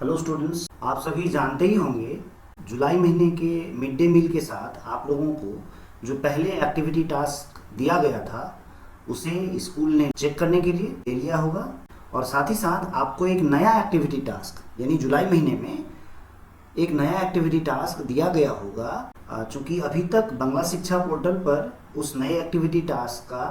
Hello students, आप सभी जानते ही होंगे जुलाई महीने के मिड डे मील के साथ आप लोगों को जो पहले एक्टिविटी टास्क दिया गया था उसे स्कूल ने चेक करने के लिए दे लिया होगा। और साथ ही साथ आपको एक नया एक्टिविटी टास्क यानी जुलाई महीने में एक नया एक्टिविटी टास्क दिया गया होगा। चूँकि अभी तक बांग्ला शिक्षा पोर्टल पर उस नए एक्टिविटी टास्क का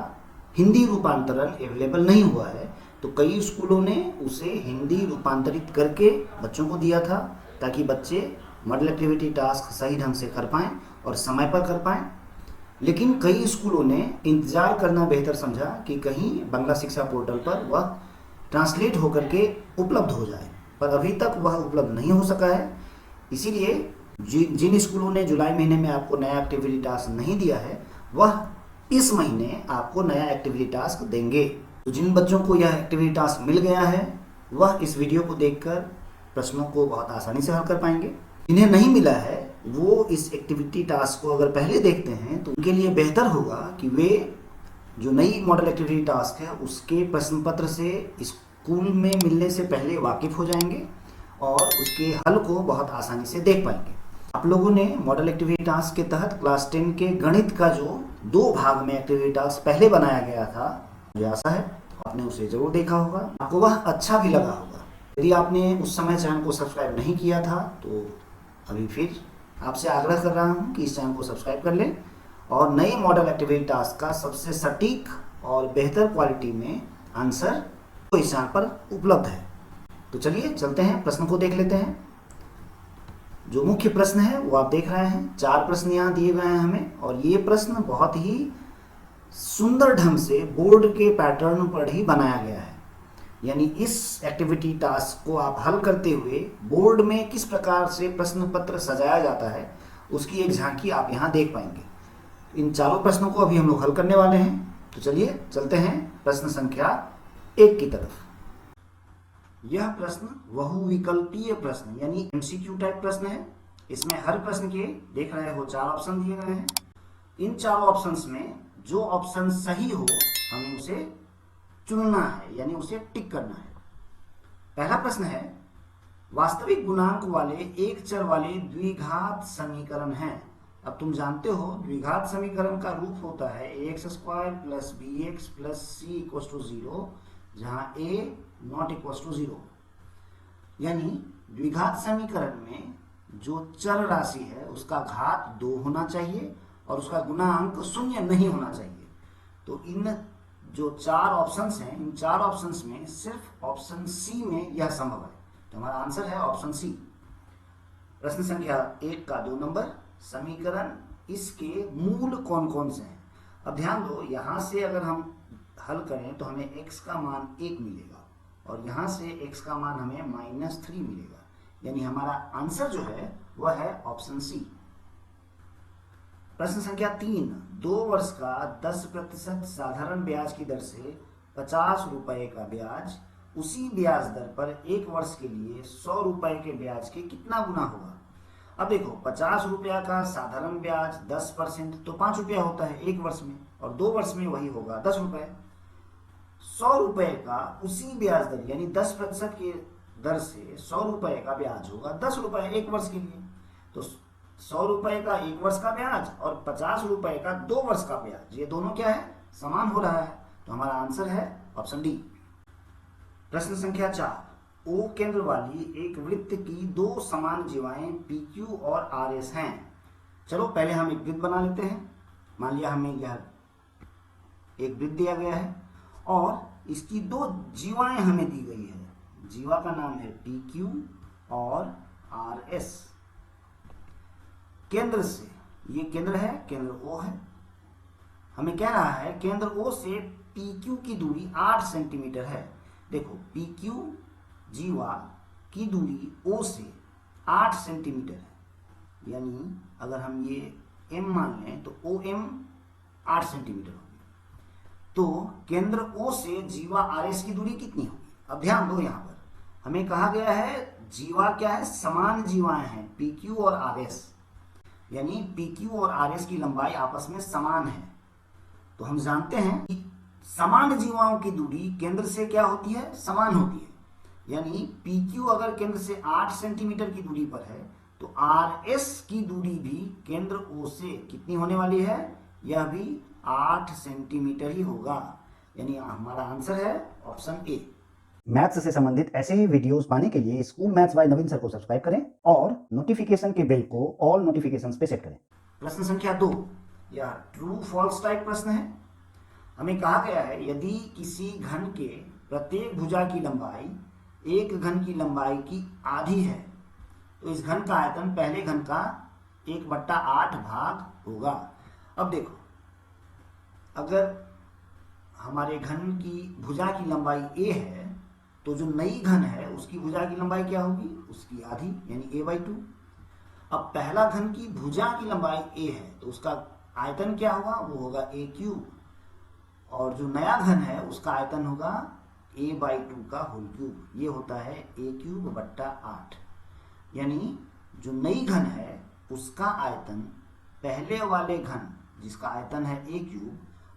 हिंदी रूपांतरण अवेलेबल नहीं हुआ है, तो कई स्कूलों ने उसे हिंदी रूपांतरित करके बच्चों को दिया था ताकि बच्चे मॉडल एक्टिविटी टास्क सही ढंग से कर पाएँ और समय पर कर पाएँ। लेकिन कई स्कूलों ने इंतज़ार करना बेहतर समझा कि कहीं बांग्ला शिक्षा पोर्टल पर वह ट्रांसलेट होकर के उपलब्ध हो जाए, पर अभी तक वह उपलब्ध नहीं हो सका है। इसीलिए जिन स्कूलों ने जुलाई महीने में आपको नया एक्टिविटी टास्क नहीं दिया है, वह इस महीने आपको नया एक्टिविटी टास्क देंगे। तो जिन बच्चों को यह एक्टिविटी टास्क मिल गया है वह इस वीडियो को देखकर प्रश्नों को बहुत आसानी से हल कर पाएंगे। जिन्हें नहीं मिला है वो इस एक्टिविटी टास्क को अगर पहले देखते हैं तो उनके लिए बेहतर होगा कि वे जो नई मॉडल एक्टिविटी टास्क है उसके प्रश्न पत्र से स्कूल में मिलने से पहले वाकिफ हो जाएंगे और उसके हल को बहुत आसानी से देख पाएंगे। आप लोगों ने मॉडल एक्टिविटी टास्क के तहत क्लास 10 के गणित का जो 2 भाग में एक्टिविटी टास्क पहले बनाया गया था, मुझे आशा है आपने उसे जरूर देखा होगा, आपको वह अच्छा भी लगा होगा। यदि आपने उस समय चैनल को सब्सक्राइब नहीं किया था तो अभी फिर आपसे आग्रह कर रहा हूँ कि इस चैनल को सब्सक्राइब कर लें और नए मॉडल एक्टिविटी टास्क का सबसे सटीक और बेहतर क्वालिटी में आंसर तो इस चैनल पर उपलब्ध है। तो चलिए चलते हैं, प्रश्न को देख लेते हैं। जो मुख्य प्रश्न है वो आप देख रहे हैं, 4 प्रश्न यहाँ दिए गए हैं हमें, और ये प्रश्न बहुत ही सुंदर ढंग से बोर्ड के पैटर्न पर ही बनाया गया है। यानी इस एक्टिविटी टास्क को आप हल करते हुए बोर्ड में किस प्रकार से प्रश्न पत्र सजाया जाता है उसकी एक झांकी आप यहाँ देख पाएंगे। इन चारों प्रश्नों को अभी हम लोग हल करने वाले हैं। तो चलिए चलते हैं प्रश्न संख्या 1 की तरफ। यह प्रश्न बहुविकल्पीय प्रश्न यानी एमसीक्यू टाइप प्रश्न है। इसमें हर प्रश्न के देख रहे हो 4 ऑप्शन दिए गए हैं। इन 4 ऑप्शंस में जो ऑप्शन सही हो हमें उसे चुनना है, यानी उसे टिक करना है। पहला प्रश्न है, वास्तविक गुणांक वाले एक चर वाले द्विघात समीकरण है। अब तुम जानते हो द्विघात समीकरण का रूप होता है ax² + bx + c = 0, जहां a ≠ 0। यानी द्विघात समीकरण में जो चर राशि है उसका घात 2 होना चाहिए और उसका गुणांक 0 नहीं होना चाहिए। तो इन जो 4 ऑप्शंस हैं, इन 4 ऑप्शंस में सिर्फ ऑप्शन सी में यह संभव है। तो हमारा आंसर है ऑप्शन सी। प्रश्न संख्या 1 का 2 नंबर, समीकरण इसके मूल कौन कौन से हैं। अब ध्यान दो, यहाँ से अगर हम हल करें तो हमें x का मान 1 मिलेगा और यहाँ से x का मान हमें -3 मिलेगा। यानी हमारा आंसर जो है वह है ऑप्शन सी। प्रश्न संख्या 3, 2 वर्ष का 10% साधारण ब्याज की दर से 50 रुपए का ब्याज उसी ब्याज दर पर 1 वर्ष के लिए 100 रुपए के ब्याज के कितना गुना होगा। अब देखो 50 रुपया का साधारण ब्याज 10% तो 5 रुपया होता है 1 वर्ष में, और 2 वर्ष में वही होगा 10 रुपए। 100 रुपए का उसी ब्याज दर यानी 10% की दर से 100 रुपए का ब्याज होगा 10 रुपए 1 वर्ष के लिए। तो 100 रुपए का 1 वर्ष का ब्याज और 50 रुपए का 2 वर्ष का ब्याज, ये दोनों क्या है, समान हो रहा है। तो हमारा आंसर है ऑप्शन डी। प्रश्न संख्या 4, ओ केंद्र वाली एक वृत्त की 2 समान जीवाएं PQ और RS हैं। चलो पहले हम एक वृत्त बना लेते हैं। मान लिया हमें यह एक वृत्त दिया गया है और इसकी 2 जीवाएं हमें दी गई है। जीवा का नाम है PQ और RS। केंद्र से, ये केंद्र है, केंद्र O है। हमें कह रहा है केंद्र O से PQ की दूरी 8 सेंटीमीटर है। देखो PQ जीवा की दूरी O से 8 सेंटीमीटर है, यानी अगर हम ये M मान लें तो OM 8 सेंटीमीटर होगी। तो केंद्र O से जीवा RS की दूरी कितनी होगी। अब ध्यान दो, यहाँ पर हमें कहा गया है जीवा क्या है, समान जीवाएं हैं PQ और RS, यानी PQ और RS की लंबाई आपस में समान है। तो हम जानते हैं कि समान जीवाओं की दूरी केंद्र से क्या होती है, समान होती है। यानी पी क्यू अगर केंद्र से 8 सेंटीमीटर की दूरी पर है तो आर एस की दूरी भी केंद्र ओ से कितनी होने वाली है, यह भी 8 सेंटीमीटर ही होगा। यानी हमारा आंसर है ऑप्शन ए। मैथ्स से संबंधित ऐसे ही वीडियोस पाने के लिए school maths by Naveen sir को सब्सक्राइब करें और नोटिफिकेशन के बेल को ऑल नोटिफिकेशंस पे सेट करें। प्रश्न संख्या 2, यह ट्रू फॉल्स टाइप प्रश्न है। हमें कहा गया है यदि किसी घन के प्रत्येक भुजा की लंबाई एक घन की लंबाई की आधी है तो इस घन का आयतन पहले घन का 1/8 भाग होगा। अब देखो, अगर हमारे घन की भुजा की लंबाई a है तो जो नई घन है उसकी भुजा की लंबाई क्या होगी, उसकी आधी, यानी a/2। अब पहला घन की भुजा की लंबाई a है तो उसका आयतन क्या होगा, वो होगा a³। और जो नया घन है उसका आयतन होगा a/2 का होल क्यूब। ये होता है a³/8। यानी जो नई घन है उसका आयतन पहले वाले घन जिसका आयतन है a³,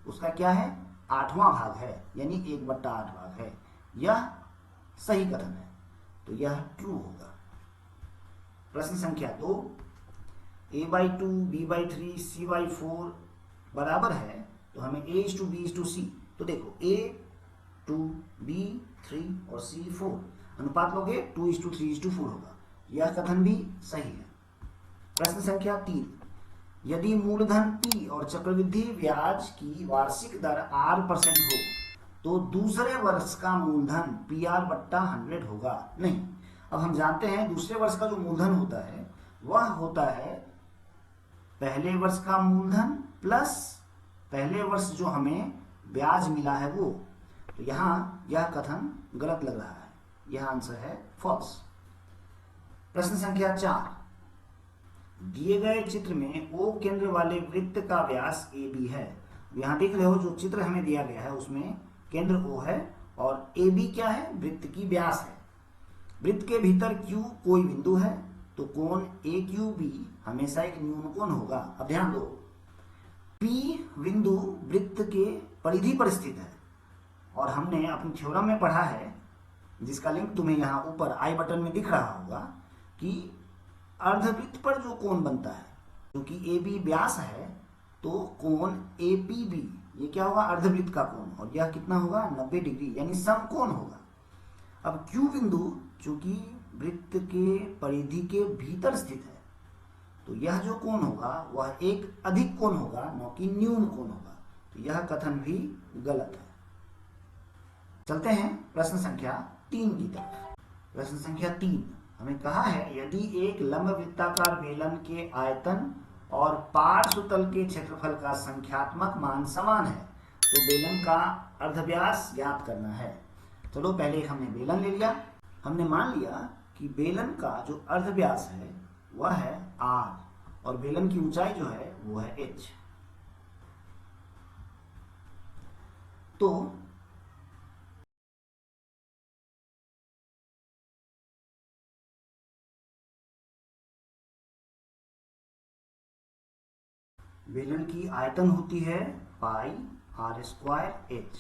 उसका क्या है, 8वां भाग है, यानी 1/8 भाग है। यह सही कथन है, तो यह ट्रू होगा। प्रश्न संख्या 2, a/2 b/3 c/4 बराबर है तो हमें a:b:c। तो देखो a, 2, b, 3 और c, 4 अनुपात लोगे 2:3:4 होगा। यह कथन भी सही है। प्रश्न संख्या 3, यदि मूलधन p और चक्रवृद्धि ब्याज की वार्षिक दर r% हो तो दूसरे वर्ष का मूलधन PR/100 होगा। नहीं, अब हम जानते हैं दूसरे वर्ष का जो मूलधन होता है वह होता है पहले वर्ष का मूलधन प्लस पहले वर्ष जो हमें ब्याज मिला है वो। तो यहाँ यह कथन गलत लग रहा है, यह आंसर है फॉल्स। प्रश्न संख्या 4, दिए गए चित्र में O केंद्र वाले वृत्त का व्यास AB है। यहाँ देख रहे हो जो चित्र हमें दिया गया है उसमें केंद्र O है और AB क्या है, वृत्त की व्यास है। वृत्त के भीतर Q कोई बिंदु है तो कोण AQB हमेशा एक न्यून कोण होगा। अब ध्यान दो, P बिंदु वृत्त के परिधि पर स्थित है और हमने अपनी थ्योरम में पढ़ा है, जिसका लिंक तुम्हें यहाँ ऊपर आई बटन में दिख रहा होगा, कि अर्धवृत्त पर जो कोण बनता है, क्योंकि AB व्यास है तो कोण APB ये क्या होगा, अर्धवृत्त का कोण, और यह कितना होगा, 90 डिग्री, यानी समकोण होगा। अब Q बिंदु चूंकि वृत्त के परिधि के भीतर स्थित है तो यह जो कोण होगा वह एक अधिक कोण होगा, न कि न्यून कोण होगा। तो यह कथन भी गलत है। चलते हैं प्रश्न संख्या 3 की तरफ। प्रश्न संख्या 3, हमें कहा है यदि एक लंबवृत्ताकार बेलन के आयतन और पार्श्व तल के क्षेत्रफल का संख्यात्मक मान समान है तो बेलन का अर्धव्यास ज्ञात करना है। चलो पहले हमने बेलन ले लिया, हमने मान लिया कि बेलन का जो अर्धव्यास है वह है r और बेलन की ऊंचाई जो है वो है h। तो बेलन की आयतन होती है πr²h।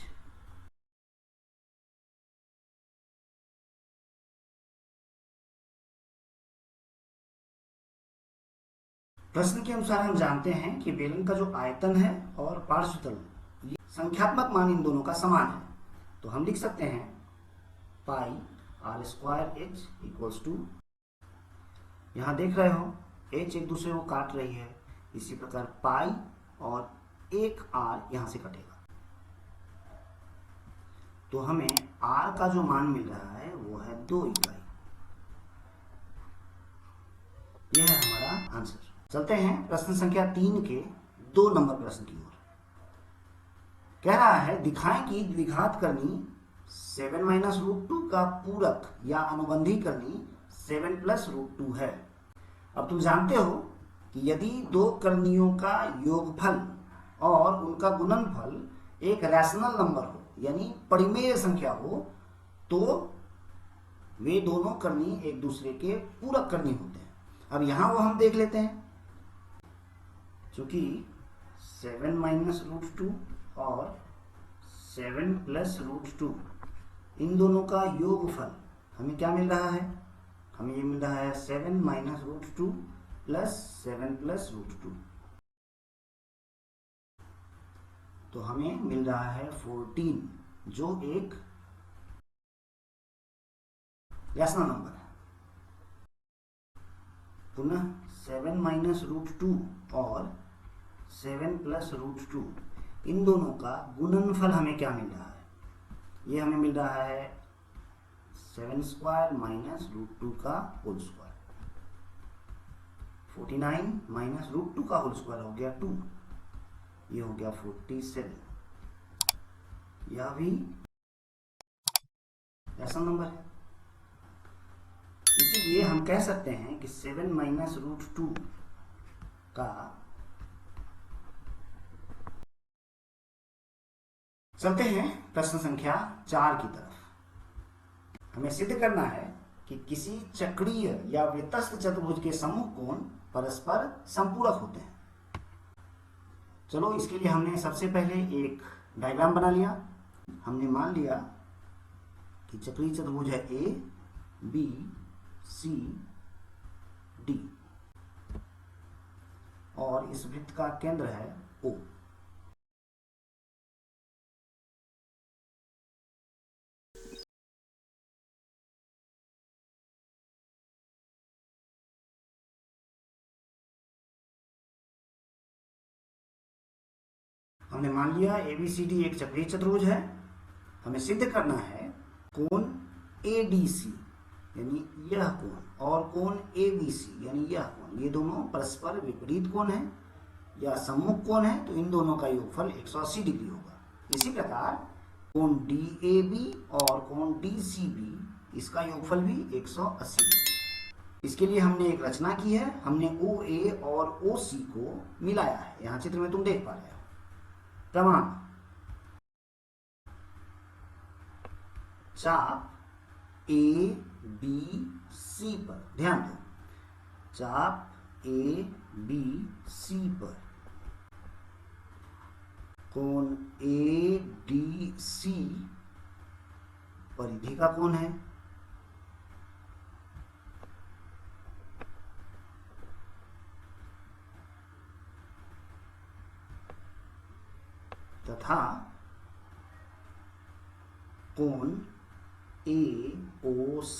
प्रश्न के अनुसार हम जानते हैं कि बेलन का जो आयतन है और पार्श्व तल, ये संख्यात्मक मान इन दोनों का समान है। तो हम लिख सकते हैं πr²h इक्वल्स टू, यहाँ देख रहे हो h एक दूसरे को काट रही है, इसी प्रकार पाई और एक r यहाँ से कटेगा तो हमें r का जो मान मिल रहा है वो है 2 इकाई। यह है हमारा आंसर। चलते हैं प्रश्न संख्या 3 के 2 नंबर प्रश्न की ओर। कह रहा है दिखाएं कि द्विघात करनी 7-√2 का पूरक या अनुबंधी करनी 7+√2 है। अब तुम जानते हो कि यदि दो करणियों का योगफल और उनका गुणनफल एक रैशनल नंबर हो, यानी परिमेय संख्या हो, तो वे दोनों करनी एक दूसरे के पूरक करनी होते हैं। अब यहां वो हम देख लेते हैं, चूंकि 7-√2 और 7+√2 इन दोनों का योगफल हमें क्या मिल रहा है? हमें ये मिल रहा है 7 minus root 2 plus 7 plus root 2। तो हमें मिल रहा है 14, जो एक रैशनल नंबर है। पुनः 7 माइनस रूट 2 और 7 प्लस रूट 2, इन दोनों का गुणनफल हमें क्या मिल रहा है? ये हमें मिल रहा है 7 स्क्वायर माइनस रूट 2 का होल स्क्वायर। 49 माइनस रूट 2 का होल स्क्वायर हो गया 2, ये हो गया 47। यह भी ऐसा नंबर है। इसीलिए हम कह सकते हैं कि 7 माइनस रूट 2 का, चलते हैं प्रश्न संख्या 4 की तरफ। हमें सिद्ध करना है कि किसी चक्रीय या वृत्तस्थ चतुर्भुज के समूह कोण परस्पर संपूरक होते हैं। चलो, इसके लिए हमने सबसे पहले एक डायग्राम बना लिया। हमने मान लिया कि चक्रीय चतुर्भुज है ए बी सी डी और इस वृत्त का केंद्र है ओ। हमने मान लिया ABCD एक चक्रीय चतुर्भुज है। हमें सिद्ध करना है कोण ADC यानी यह कोण और कोण ABC यानी यह कोण, ये दोनों परस्पर विपरीत कोण है या सम्मुख कोण है, तो इन दोनों का योगफल 180 डिग्री होगा। इसी प्रकार कोण DAB और कोण DCB, इसका योगफल भी 180 डिग्री। इसके लिए हमने एक रचना की है। हमने OA और OC को मिलाया है। यहाँ चित्र में तुम देख पा रहे हो। प्रमाण: चाप ABC पर, ध्यान दो, चाप ABC पर कोण ADC परिधि का कोण है। तथा कोण AOC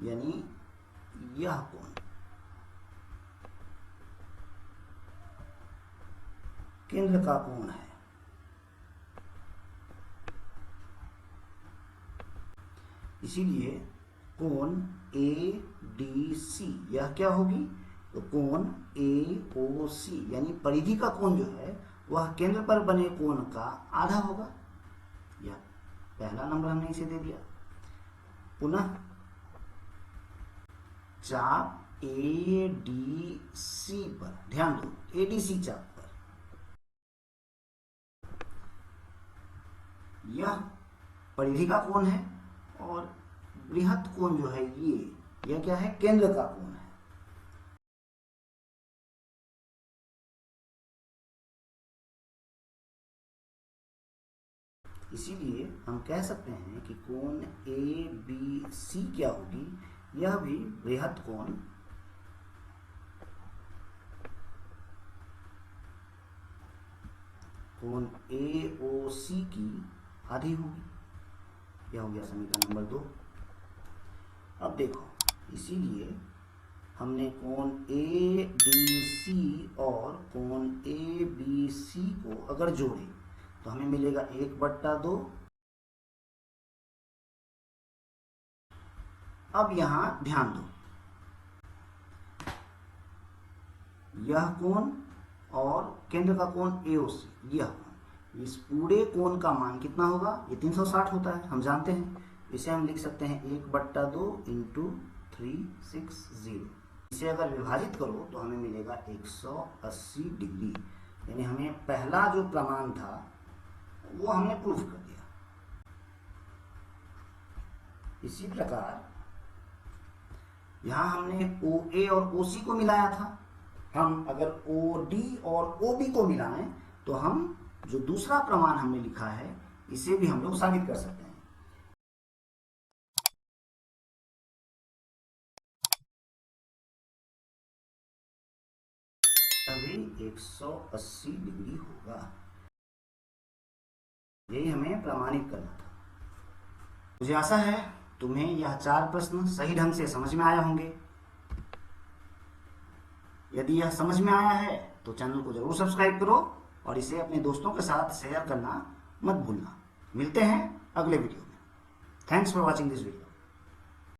यानी यह कोण केंद्र का कोण है। इसीलिए कोण ADC यह क्या होगी? तो कोण AOC यानी परिधि का कोण जो है वह केंद्र पर बने कोण का आधा होगा। यह पहला नंबर हमने इसे दे दिया। पुनः चाप ADC पर, ध्यान दो, ADC चाप पर यह परिधि का कोण है और बृहत कोण जो है यह क्या है? केंद्र का कोण है। इसीलिए हम कह सकते हैं कि कोण ABC क्या होगी? यह भी बृहत कोण कोण AOC की आधी होगी। यह हो गया समीकरण नंबर 2। अब देखो, इसीलिए हमने कोण ADC और कोण ABC को अगर जोड़े तो हमें मिलेगा 1/2। अब यहां ध्यान दो, यह कोण और केंद्र का कोण AOC, यह कोण, इस पूरे कोण का मान कितना होगा? ये 360 होता है, हम जानते हैं। इसे हम लिख सकते हैं 1/2 इंटू 360। इसे अगर विभाजित करो तो हमें मिलेगा 180 डिग्री। यानी हमें पहला जो प्रमाण था वो हमने प्रूफ कर दिया। इसी प्रकार यहां हमने OA और OC को मिलाया था। हम अगर OD और OB को मिलाएं तो हम जो दूसरा प्रमाण हमने लिखा है इसे भी हम लोग साबित कर सकते हैं। 180 डिग्री होगा। यही हमें प्रमाणित करना था। मुझे आशा है तुम्हें यह 4 प्रश्न सही ढंग से समझ में आया होंगे। यदि यह समझ में आया है तो चैनल को जरूर सब्सक्राइब करो और इसे अपने दोस्तों के साथ शेयर करना मत भूलना। मिलते हैं अगले वीडियो में। Thanks for watching this video.